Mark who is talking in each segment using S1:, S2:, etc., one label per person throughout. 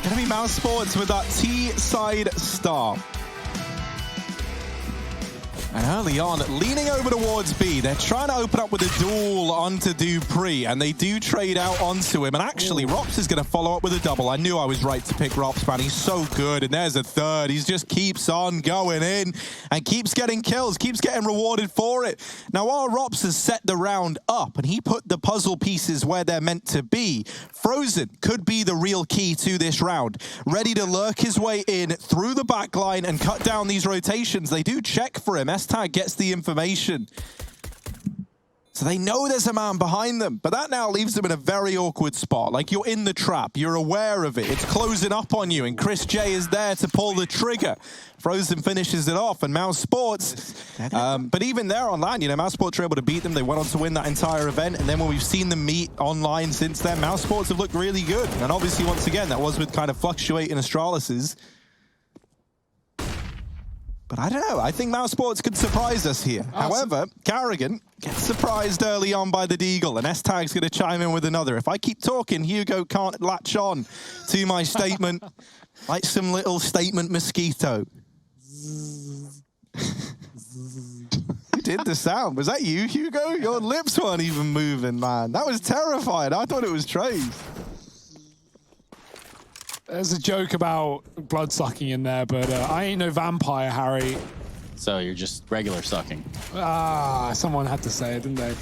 S1: Gonna be Mousesports with that T-side start. And early on, leaning over towards B, they're trying to open up with a duel onto dupreeh, and they do trade out onto him. And actually, Rops is going to follow up with a double. I knew I was right to pick Rops, man. He's so good. And there's a third. He just keeps on going in and keeps getting kills, keeps getting rewarded for it. Now, while Rops has set the round up and he put the puzzle pieces where they're meant to be, Frozen could be the real key to this round. Ready to lurk his way in through the back line and cut down these rotations. They do check for him. Tag gets the information. So they know there's a man behind them, but that now leaves them in a very awkward spot. Like, you're in the trap, you're aware of it, it's closing up on you, and Chris J is there to pull the trigger. Frozen finishes it off, and Mousesports, but even there online, you know, Mousesports were able to beat them. They went on to win that entire event, and then when we've seen them meet online since then, Mousesports have looked really good. And obviously, once again, that was with kind of fluctuating Astralises. But I don't know. I think Mousesports could surprise us here. However, Carrigan gets surprised early on by the Deagle, and S-Tag's going to chime in with another. If I keep talking, Hugo can't latch on to my statement like some little statement mosquito. Who did the sound? Was that you, Hugo? Your lips weren't even moving, man. That was terrifying. I thought it was Trace.
S2: There's a joke about blood sucking in there, but I ain't no vampire, Harry.
S3: So you're just regular sucking.
S2: Someone had to say it, didn't they?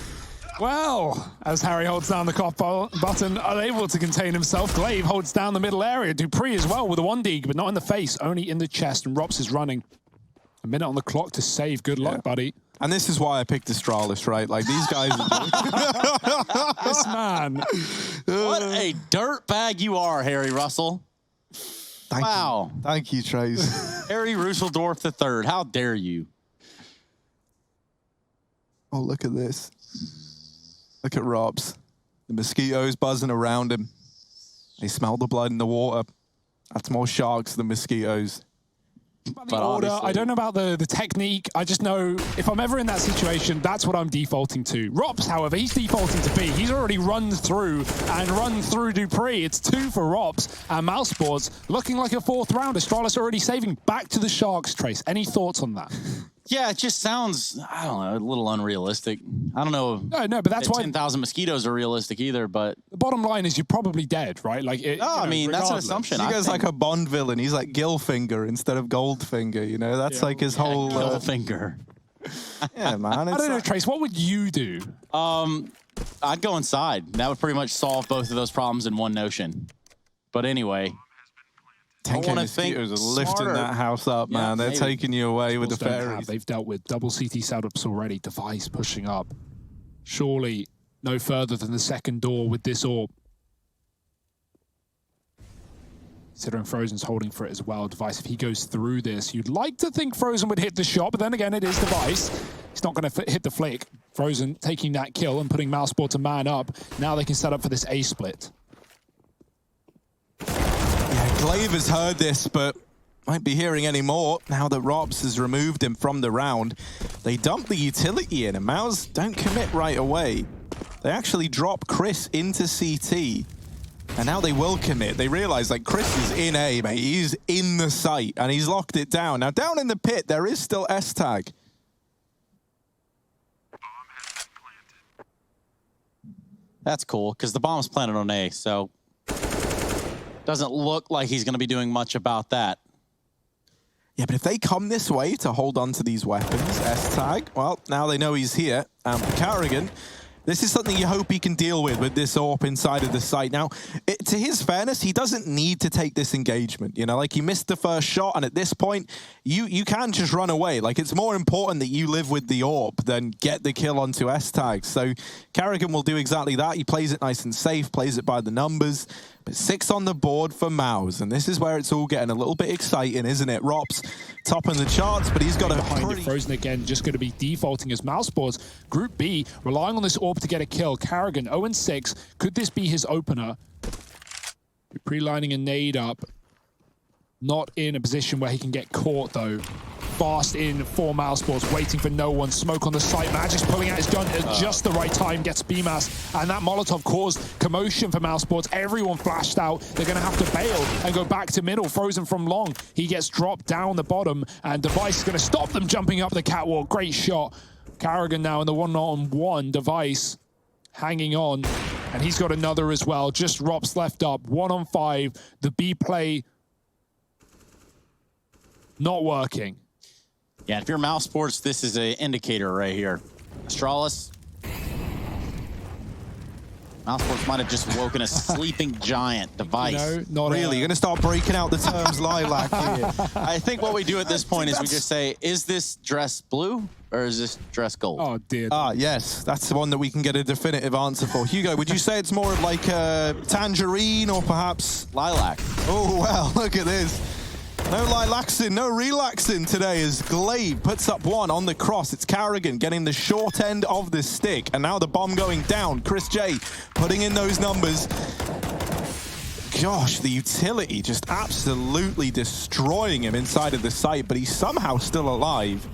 S2: Well, as Harry holds down the cough button, unable to contain himself, Glaive holds down the middle area. dupreeh as well with a 1-dig, but not in the face, only in the chest, and Rops is running. A minute on the clock to save. Good luck, buddy.
S1: And this is why I picked Astralis, right? Like, these guys...
S2: This man.
S3: What a dirtbag you are, Harry Russell. Wow.
S1: Thank you, Trace.
S3: Harry Russeldorf III. How dare you?
S1: Oh, look at this. Look at Robs. The mosquitoes buzzing around him. They smell the blood in the water. That's more sharks than mosquitoes.
S2: But order, I don't know about the technique. I just know if I'm ever in that situation, that's what I'm defaulting to. Rops, however, he's defaulting to B. He's already run through dupreeh. It's 2 for Rops, and Mousesports looking like a 4th round. Astralis already saving back to the Sharks. Trace, any thoughts on that?
S3: Yeah, it just sounds, I don't know, a little unrealistic. I don't know.
S2: No, but that's why
S3: 10,000 mosquitoes are realistic either, but
S2: the bottom line is you're probably dead, right? Like,
S3: I mean, that's an assumption.
S1: He goes like a Bond villain. He's like Gillfinger instead of Goldfinger, you know? That's like his whole...
S3: Gillfinger.
S1: Yeah, man.
S2: I don't know, Trace, what would you do?
S3: I'd go inside. That would pretty much solve both of those problems in one notion. But anyway...
S1: 10K mosquitoes are lifting that house up, man. They're taking you away with the fairies.
S2: They've dealt with double CT setups already. Device pushing up. Surely no further than the second door with this orb. Considering Frozen's holding for it as well. Device, if he goes through this, you'd like to think Frozen would hit the shot, but then again, it is Device. He's not going to hit the flick. Frozen taking that kill and putting Mousesports to man up. Now they can set up for this A split.
S1: Glaive has heard this, but won't be hearing any more now that Rops has removed him from the round. They dump the utility in, and Mouse don't commit right away. They actually drop Chris into CT, and now they will commit. They realize, like, Chris is in A, mate. He's in the site, and he's locked it down. Now, down in the pit, there is still S-Tag.
S3: That's cool, because the bomb's planted on A, so... Doesn't look like he's going to be doing much about that.
S1: Yeah, but if they come this way to hold on to these weapons, S-Tag, well, now they know he's here. And for Carrigan, this is something you hope he can deal with this AWP inside of the site. Now, to his fairness, he doesn't need to take this engagement. You know, like, he missed the first shot, and at this point, you can just run away. Like, it's more important that you live with the AWP than get the kill onto S-Tag. So Carrigan will do exactly that. He plays it nice and safe, plays it by the numbers. But 6 on the board for Mouse, and this is where it's all getting a little bit exciting, isn't it? Rops topping the charts, but he's got a
S2: behind it. Frozen again, just going to be defaulting as Mousesports. Group B, relying on this AWP to get a kill. Carrigan, 0-6. Could this be his opener? Pre-lining a nade up. Not in a position where he can get caught, though. fast in for Mousesports, waiting for no one. Smoke on the site. Magic's pulling out his gun at just the right time, gets BMAS, and that Molotov caused commotion for Mousesports. Everyone flashed out. They're going to have to bail and go back to middle. Frozen from long. He gets dropped down the bottom, and Device is going to stop them jumping up the catwalk. Great shot. Carrigan now in the one-on-one. Device hanging on, and he's got another as well. Just Rops left up. 1-on-5. The B play not working.
S3: Yeah, if you're Mousesports, this is an indicator right here. Astralis. Mousesports might have just woken a sleeping giant. Device.
S2: No, not
S1: Really? You're going to start breaking out the terms lilac here.
S3: I think what we do at this point is we just say, is this dress blue or is this dress gold?
S2: Oh, dear.
S1: Ah, yes. That's the one that we can get a definitive answer for. Hugo, would you say it's more of like a tangerine or perhaps
S3: Lilac.
S1: Oh, well, look at this. No lilaxing, no relaxing today as Glaive puts up one on the cross. It's Carrigan getting the short end of the stick. And now the bomb going down. Chris J putting in those numbers. Gosh, the utility just absolutely destroying him inside of the site, but he's somehow still alive.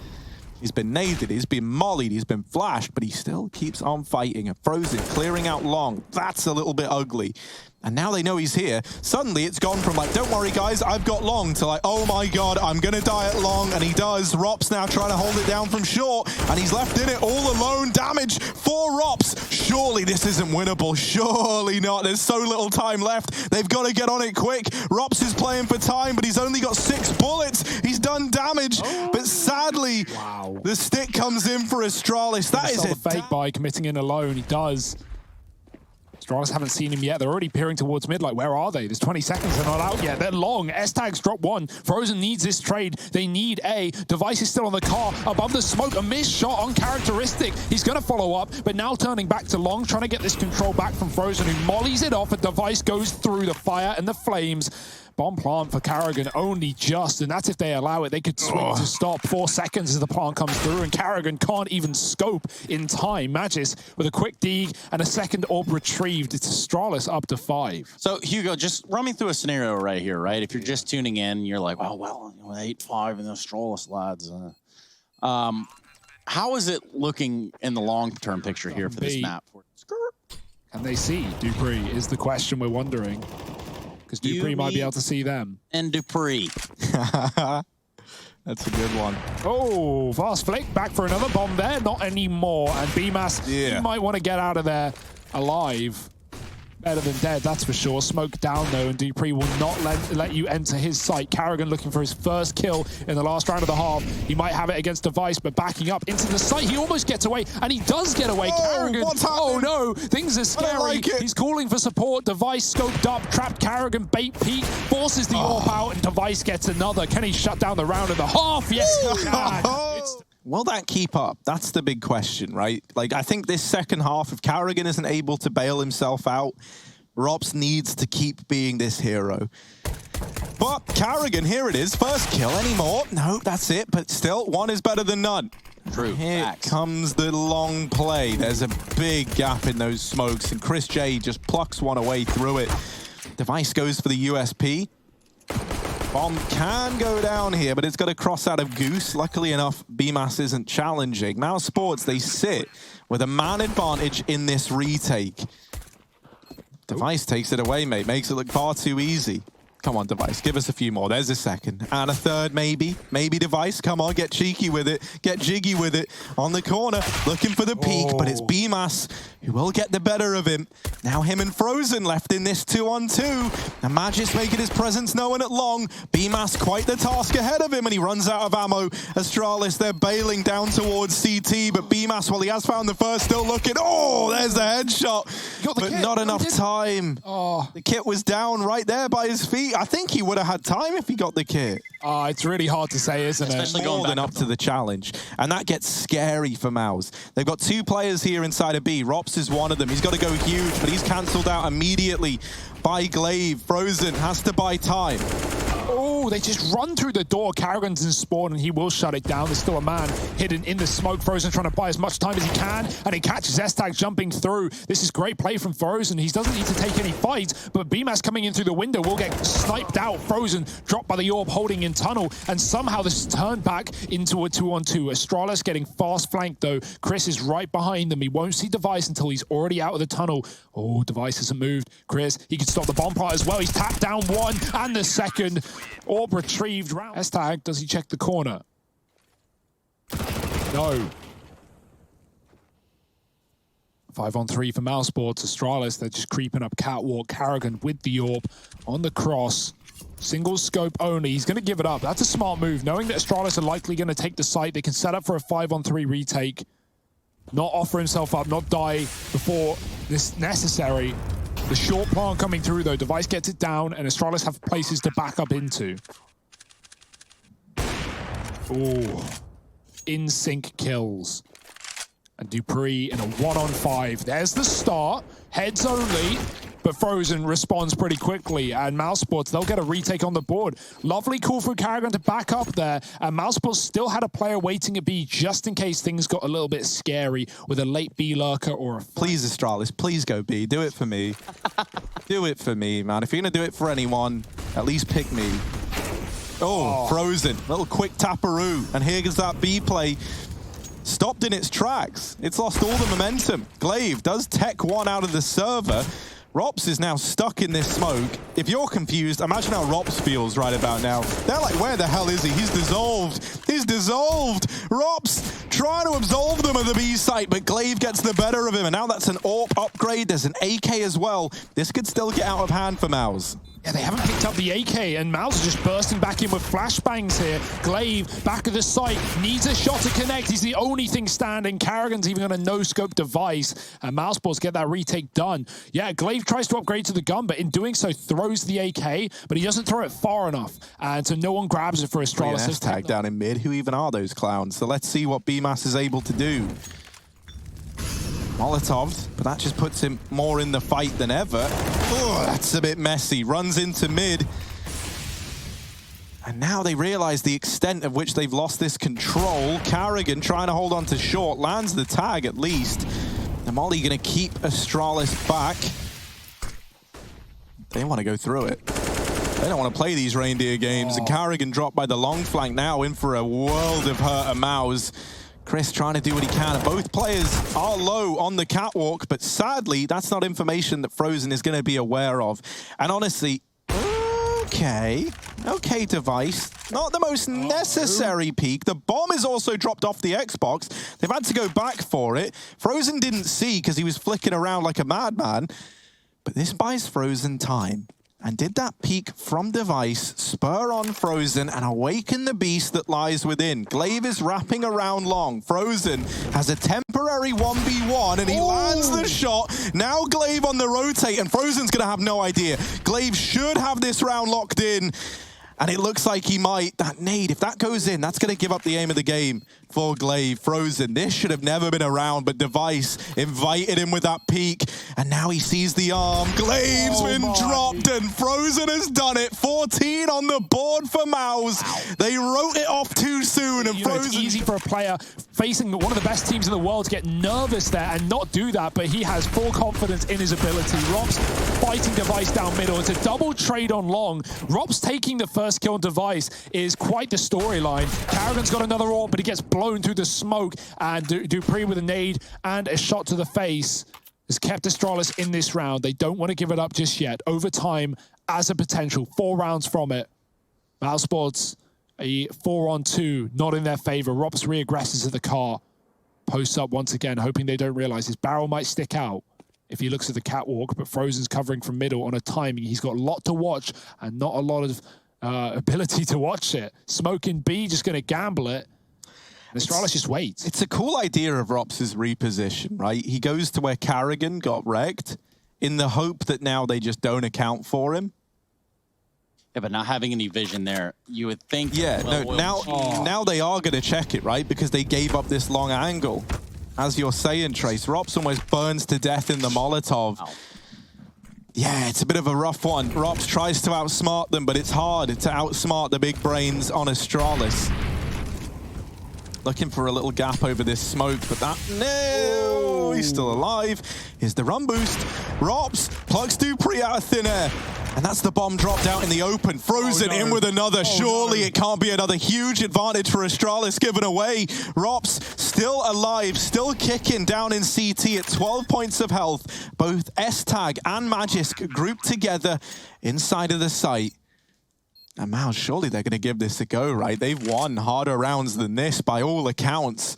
S1: He's been naded, he's been mollied, he's been flashed, but he still keeps on fighting. And Frozen clearing out long. That's a little bit ugly. And now they know he's here. Suddenly it's gone from like, don't worry guys, I've got long, to like, oh my god, I'm gonna die at long. And he does. Rops now trying to hold it down from short, and he's left in it all alone. Damage for Rops. Surely this isn't winnable. Surely not. There's so little time left. They've got to get on it quick. Rops is playing for time, but he's only got 6 bullets. He's done damage, but sadly, the stick comes in for Astralis. That is
S2: a fake by committing in alone. He does. Astralis haven't seen him yet. They're already peering towards mid. Like, where are they? There's 20 seconds. They're not out yet. They're long. S-Tags drop one. Frozen needs this trade. They need A. Device is still on the car. Above the smoke, a missed shot on characteristic. He's going to follow up, but now turning back to long, trying to get this control back from Frozen, who mollies it off. A Device goes through the fire and the flames. Bomb plant for Carrigan only just, and that's if they allow it. They could swing to stop 4 seconds as the plant comes through, and Carrigan can't even scope in time. Magis with a quick dig and a second orb retrieved. It's Astralis up to 5.
S3: So, Hugo, just run me through a scenario right here, right? If you're just tuning in, you're like, oh, well, 8-5 and the Astralis lads. How is it looking in the long-term picture here for this map?
S2: Can they see Dupree is the question we're wondering. Because Dupree might be able to see them.
S3: And Dupree.
S1: That's a good one.
S2: Oh, fast flick. Back for another bomb there. Not anymore. And BMAS, he might want to get out of there alive. Better than dead, that's for sure. Smoke down, though, and Dupree will not let you enter his sight. Carrigan looking for his first kill in the last round of the half. He might have it against Device, but backing up into the sight. He almost gets away, and he does get away. Carrigan, oh no, things are scary. He's calling for support. Device scoped up, trapped Carrigan, bait peek, forces the AWP out, and Device gets another. Can he shut down the round of the half? Yes, he can.
S1: Will that keep up? That's the big question, right? Like, I think this second half, if Carrigan isn't able to bail himself out, Rops needs to keep being this hero. But Carrigan, here it is. First kill. Any more? No, that's it. But still, one is better than none.
S3: True.
S1: Here comes the long play. There's a big gap in those smokes, and Chris J just plucks one away through it. Device goes for the USP. Bomb can go down here, but it's got to cross out of Goose. Luckily enough, BMAS isn't challenging. Mousesports, they sit with a man advantage in this retake. Device takes it away, mate. Makes it look far too easy. Come on, Device. Give us a few more. There's a second. And a third, maybe. Maybe Device. Come on, get cheeky with it. Get jiggy with it. On the corner, looking for the peak, but it's BMAS who will get the better of him. Now him and Frozen left in this 2-on-2. And Magis making his presence known at long. BMAS quite the task ahead of him, and he runs out of ammo. Astralis, they're bailing down towards CT, but BMAS, well, he has found the first, still looking. Oh, there's the headshot. But not enough time. The kit was down right there by his feet. I think he would have had time if he got the kit.
S2: It's really hard to say, isn't it?
S3: Especially going
S1: back up to the challenge. And that gets scary for Mouse. They've got 2 players here inside of B. Rops is one of them. He's got to go huge, but he's cancelled out immediately by Glaive. Frozen has to buy time.
S2: Oh, they just run through the door. Karrigan's in spawn, and he will shut it down. There's still a man hidden in the smoke. Frozen trying to buy as much time as he can, and he catches S-Tag jumping through. This is great play from Frozen. He doesn't need to take any fights, but BMAS coming in through the window will get sniped out. Frozen dropped by the orb, holding in tunnel, and somehow this is turned back into a 2-on-2. Astralis getting fast flanked, though. Chris is right behind them. He won't see Device until he's already out of the tunnel. Oh, Device hasn't moved. Chris, he can stop the bomb part as well. He's tapped down one, and the second. Orb retrieved round. S-Tag, does he check the corner? No. 5-on-3 for Mousesports. Astralis, they're just creeping up catwalk. Karrigan with the orb on the cross. Single scope only. He's going to give it up. That's a smart move. Knowing that Astralis are likely going to take the site, they can set up for a 5-on-3 retake. Not offer himself up, not die before this necessary. The short plant coming through, though. Device gets it down, and Astralis have places to back up into. Ooh. In-sync kills. And dupreeh in a 1-on-5. There's the start. Heads only. But Frozen responds pretty quickly. And Mousesports, they'll get a retake on the board. Lovely call for Karrigan to back up there. And Mousesports still had a player waiting a B just in case things got a little bit scary with a late B lurker or a...
S1: Please, Astralis, please go B. Do it for me. Do it for me, man. If you're going to do it for anyone, at least pick me. Oh, Frozen. Little quick taparoo. And here goes that B play. Stopped in its tracks. It's lost all the momentum. Glaive does tech one out of the server. Rops is now stuck in this smoke. If you're confused, imagine how Rops feels right about now. They're like, where the hell is he? He's dissolved. He's dissolved. Rops trying to absolve them of the B site, but Glaive gets the better of him. And now that's an AWP upgrade. There's an AK as well. This could still get out of hand for Mouse.
S2: Yeah, they haven't picked up the AK, and Mouse is just bursting back in with flashbangs here. Glaive, back of the site, needs a shot to connect. He's the only thing standing. Karrigan's even going to no-scope Device, and Mousesports get that retake done. Yeah, Glaive tries to upgrade to the gun, but in doing so throws the AK, but he doesn't throw it far enough, and so no one grabs it for Astralis.
S1: S-Tag down in mid. Who even are those clowns? So let's see what BMAS is able to do. Molotov, but that just puts him more in the fight than ever. Oh, that's a bit messy. Runs into mid. And now they realize the extent of which they've lost this control. Karrigan trying to hold on to short, lands the tag at least. The Molly going to keep Astralis back. They want to go through it. They don't want to play these reindeer games. And Karrigan dropped by the long flank, now in for a world of hurt and Mouse. Chris trying to do what he can. Both players are low on the catwalk, but sadly, that's not information that Frozen is going to be aware of. And honestly, okay, Device. Not the most necessary peak. The bomb is also dropped off the Xbox. They've had to go back for it. Frozen didn't see because he was flicking around like a madman. But this buys Frozen time. And did that peek from Device spur on Frozen and awaken the beast that lies within? Glaive is wrapping around long. Frozen has a temporary 1v1 and he lands the shot. Now Glaive on the rotate and Frozen's going to have no idea. Glaive should have this round locked in. And it looks like he might. That nade, if that goes in, that's going to give up the aim of the game for Glaive. Frozen, this should have never been around, but Device invited him with that peek. And now he sees the arm. Glaive's been dropped and Frozen has done it. 14 on the board for Mouse. They wrote it off too soon. And Frozen...
S2: It's easy for a player facing one of the best teams in the world to get nervous there and not do that, but he has full confidence in his ability. Rob's fighting Device down middle. It's a double trade on long. Rob's taking the first kill on Device is quite the storyline. Karrigan's got another AWP, but he gets blown through the smoke, and dupreeh with a nade and a shot to the face has kept Astralis in this round. They don't want to give it up just yet. Overtime as a potential. 4 rounds from it. Mousesports, a 4-on-2, not in their favor. Rops re-aggresses at the car. Posts up once again, hoping they don't realize his barrel might stick out if he looks at the catwalk, but Frozen's covering from middle on a timing. He's got a lot to watch and not a lot of ability to watch it. Smoking B, just going to gamble it. And Astralis just waits.
S1: It's a cool idea of Rops' reposition, right? He goes to where Karrigan got wrecked in the hope that now they just don't account for him.
S3: Yeah, but not having any vision there, you would think...
S1: Yeah, no, now they are going to check it, right? Because they gave up this long angle. As you're saying, Trace, Rops almost burns to death in the Molotov.
S3: Wow.
S1: Yeah, it's a bit of a rough one. Rops tries to outsmart them, but it's hard to outsmart the big brains on Astralis. Looking for a little gap over this smoke, but that... No! He's still alive. Here's the run boost. Rops plucks dupreeh out of thin air. And that's the bomb dropped out in the open. Frozen in with another. Surely it can't be another huge advantage for Astralis given away. Rops still alive, still kicking down in CT at 12 points of health. Both S-Tag and Magisk grouped together inside of the site. And Mouse, surely they're going to give this a go, right? They've won harder rounds than this by all accounts.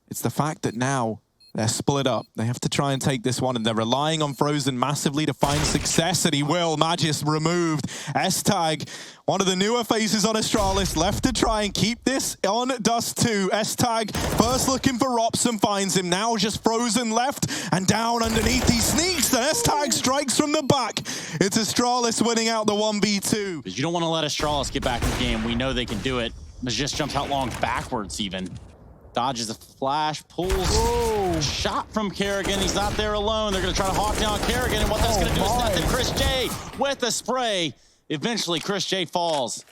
S1: It's the fact that now they're split up. They have to try and take this one, and they're relying on Frozen massively to find success, and he will. Magisk removed. S-Tag, one of the newer faces on Astralis, left to try and keep this on Dust 2. S-Tag first looking for Rops and finds him. Now just Frozen left and down underneath. He sneaks, and S-Tag strikes from the back. It's Astralis winning out the 1v2.
S3: Because you don't want to let Astralis get back in the game. We know they can do it. Magisk jumps out long backwards even. Dodges a flash, pulls shot from Kerrigan. He's not there alone. They're going to try to hawk down Kerrigan, and what that's going to do is nothing. Chris J with a spray. Eventually, Chris J falls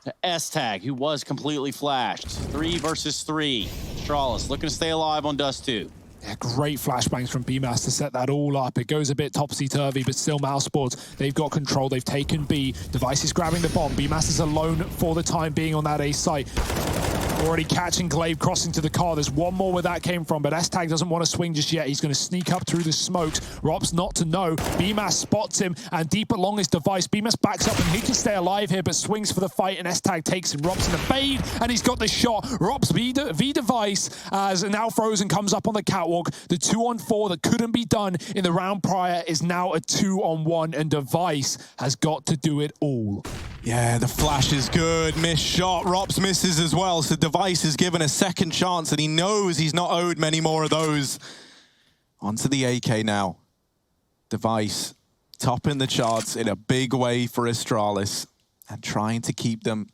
S3: to S-Tag, who was completely flashed. 3 versus 3. Astralis looking to stay alive on Dust 2.
S2: Yeah, great flashbangs from BMAS to set that all up. It goes a bit topsy-turvy, but still Mousesports, they've got control. They've taken B. Device is grabbing the bomb. BMAS is alone for the time being on that A site. Already catching Glaive, crossing to the car. There's one more where that came from, but S-Tag doesn't want to swing just yet. He's going to sneak up through the smokes. Rops not to know. BMAS spots him, and deep along his device. BMAS backs up, and he can stay alive here, but swings for the fight, and S-Tag takes him. Rops in the fade, and he's got the shot. Rops V-Device, as now Frozen comes up on the catwalk. The 2-on-4 that couldn't be done in the round prior is now a 2-on-1, and Device has got to do it all.
S1: Yeah, the flash is good. Missed shot. Rops misses as well. So Device is given a second chance, and he knows he's not owed many more of those. Onto the AK now. Device topping the charts in a big way for Astralis and trying to keep them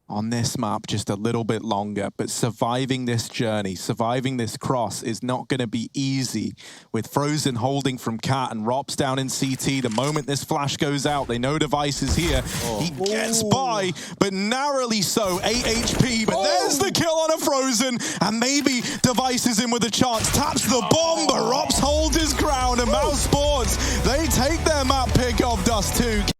S1: on this map just a little bit longer, but surviving this journey, surviving this cross is not going to be easy with Frozen holding from Cat and Rops down in CT. The moment this flash goes out, they know Device is here. He gets by, but narrowly so. 8 HP, but there's the kill on a Frozen, and maybe Device is in with a chance. Taps the bomb, but Rops holds his ground, and Mousesports, they take their map pick of Dust 2.